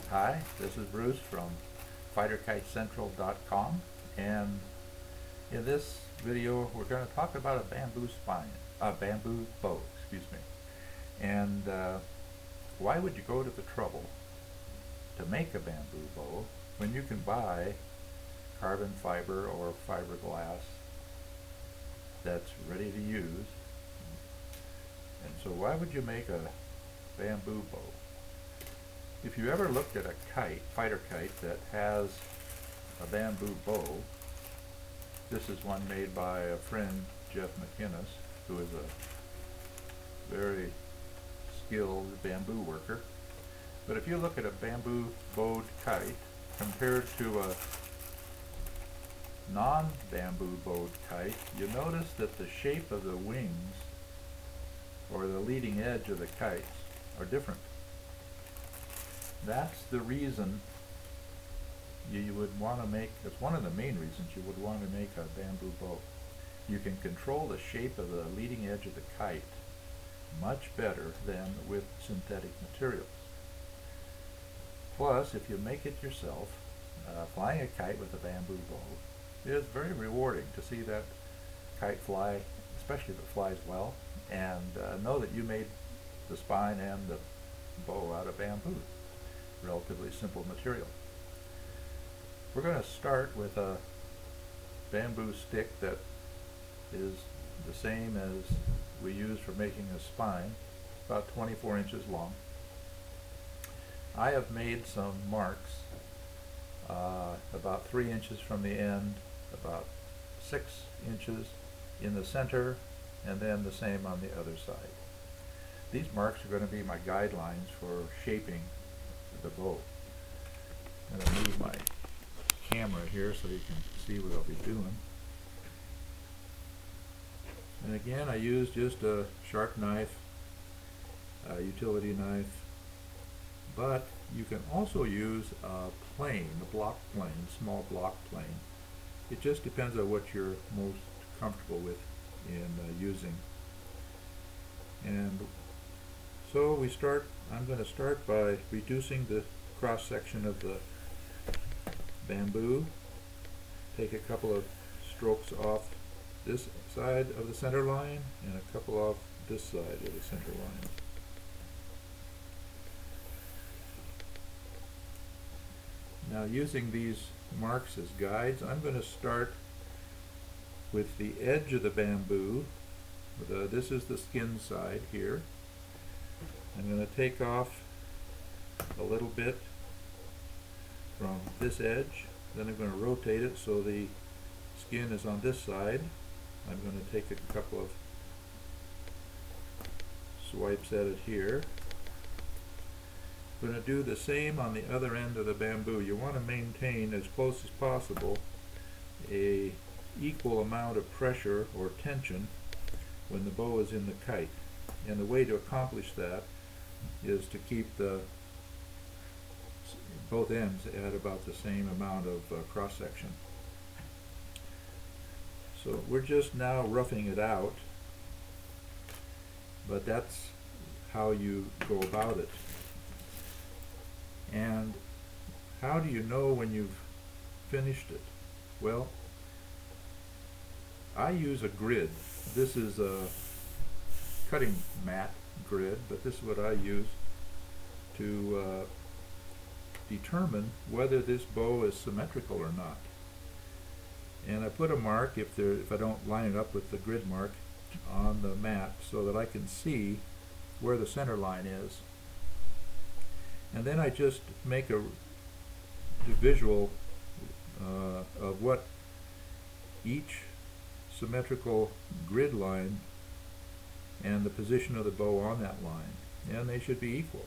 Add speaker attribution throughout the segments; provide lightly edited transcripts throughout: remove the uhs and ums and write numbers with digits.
Speaker 1: Hi, this is Bruce from fighterkitecentral.com, and in this video we're going to talk about a bamboo bow, excuse me. And why would you go to the trouble to make a bamboo bow when you can buy carbon fiber or fiberglass that's ready to use? And so why would you make a bamboo bow? If you ever looked at a kite, fighter kite, that has a bamboo bow, this is one made by a friend, Jeff McInnes, who is a very skilled bamboo worker. But if you look at a bamboo bowed kite compared to a non-bamboo bowed kite, you notice that the shape of the wings or the leading edge of the kites are different. That's the reason you would want to make, it's one of the main reasons you would want to make a bamboo bow. You can control the shape of the leading edge of the kite much better than with synthetic materials. Plus, if you make it yourself, flying a kite with a bamboo bow is very rewarding to see that kite fly, especially if it flies well, and know that you made the spine and the bow out of bamboo. Relatively simple material. We're going to start with a bamboo stick that is the same as we use for making a spine, about 24 inches long. I have made some marks about 3 inches from the end, about 6 inches in the center, and then the same on the other side. These marks are going to be my guidelines for shaping the bow. I'm going to move my camera here so you can see what I'll be doing. And again, I use just a sharp knife, a utility knife, but you can also use a plane, a block plane, small block plane. It just depends on what you're most comfortable with in using. And so I'm going to start by reducing the cross section of the bamboo. Take a couple of strokes off this side of the center line and a couple off this side of the center line. Now, using these marks as guides, I'm going to start with the edge of the bamboo. This is the skin side here. I'm going to take off a little bit from this edge, then I'm going to rotate it so the skin is on this side. I'm going to take a couple of swipes at it here. I'm going to do the same on the other end of the bamboo. You want to maintain as close as possible a equal amount of pressure or tension when the bow is in the kite. And the way to accomplish that is to keep both ends at about the same amount of cross-section. So we're just now roughing it out, but that's how you go about it. And how do you know when you've finished it? Well, I use a grid. This is a cutting mat grid, but this is what I use to determine whether this bow is symmetrical or not. And I put a mark, if I don't line it up with the grid mark, on the mat so that I can see where the center line is. And then I just make a visual of what each symmetrical grid line and the position of the bow on that line, and they should be equal.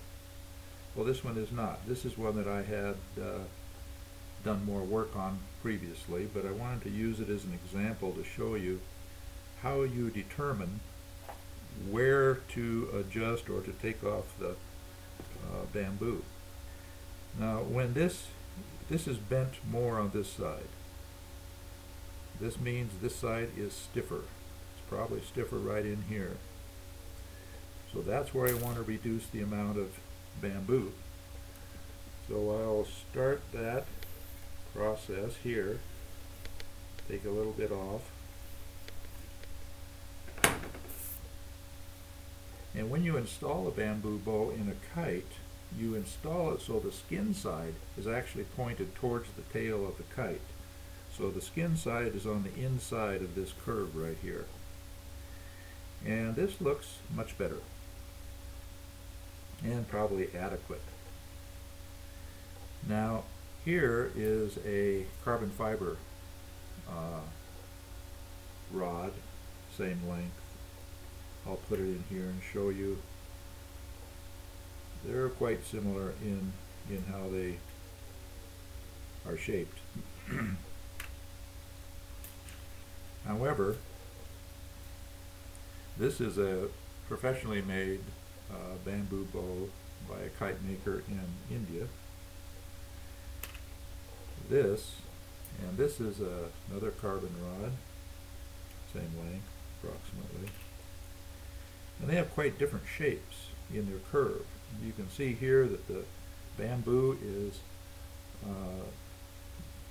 Speaker 1: Well, this one is not. This is one that I had done more work on previously, but I wanted to use it as an example to show you how you determine where to adjust or to take off the bamboo. Now, when this is bent more on this side, this means this side is stiffer. It's probably stiffer right in here. So that's where I want to reduce the amount of bamboo. So I'll start that process here, take a little bit off. And when you install a bamboo bow in a kite, you install it so the skin side is actually pointed towards the tail of the kite. So the skin side is on the inside of this curve right here. And this looks much better and probably adequate. Now here is a carbon fiber rod, same length. I'll put it in here and show you. They're quite similar in how they are shaped. However, this is a professionally made bamboo bow by a kite maker in India. This is another carbon rod, same length approximately. And they have quite different shapes in their curve. You can see here that the bamboo is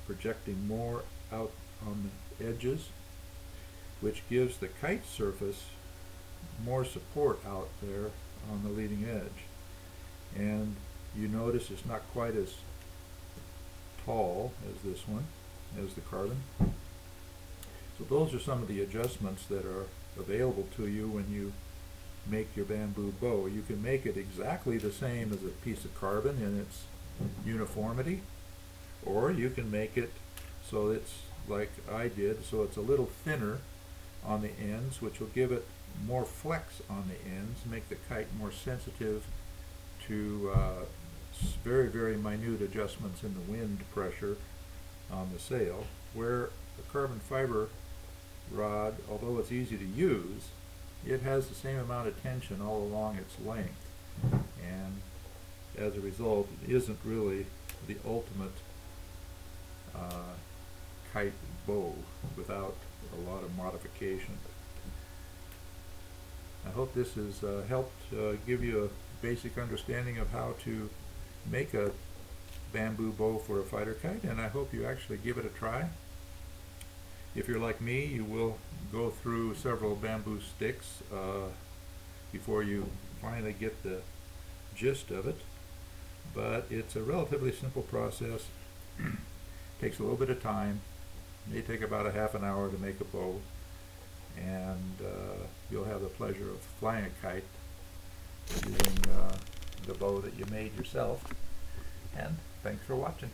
Speaker 1: projecting more out on the edges, which gives the kite surface more support out there on the leading edge. And you notice it's not quite as tall as this one, as the carbon. So those are some of the adjustments that are available to you when you make your bamboo bow. You can make it exactly the same as a piece of carbon in its uniformity, or you can make it so it's like I did, so it's a little thinner on the ends, which will give it more flex on the ends, make the kite more sensitive to very, very minute adjustments in the wind pressure on the sail, where the carbon fiber rod, although it's easy to use, it has the same amount of tension all along its length, and as a result it isn't really the ultimate kite bow without a lot of modification. I hope this has helped give you a basic understanding of how to make a bamboo bow for a fighter kite, and I hope you actually give it a try. If you're like me, you will go through several bamboo sticks before you finally get the gist of it, but it's a relatively simple process. Takes a little bit of time. May take about a half an hour to make a bow, and you'll have the pleasure of flying a kite using the bow that you made yourself. And thanks for watching.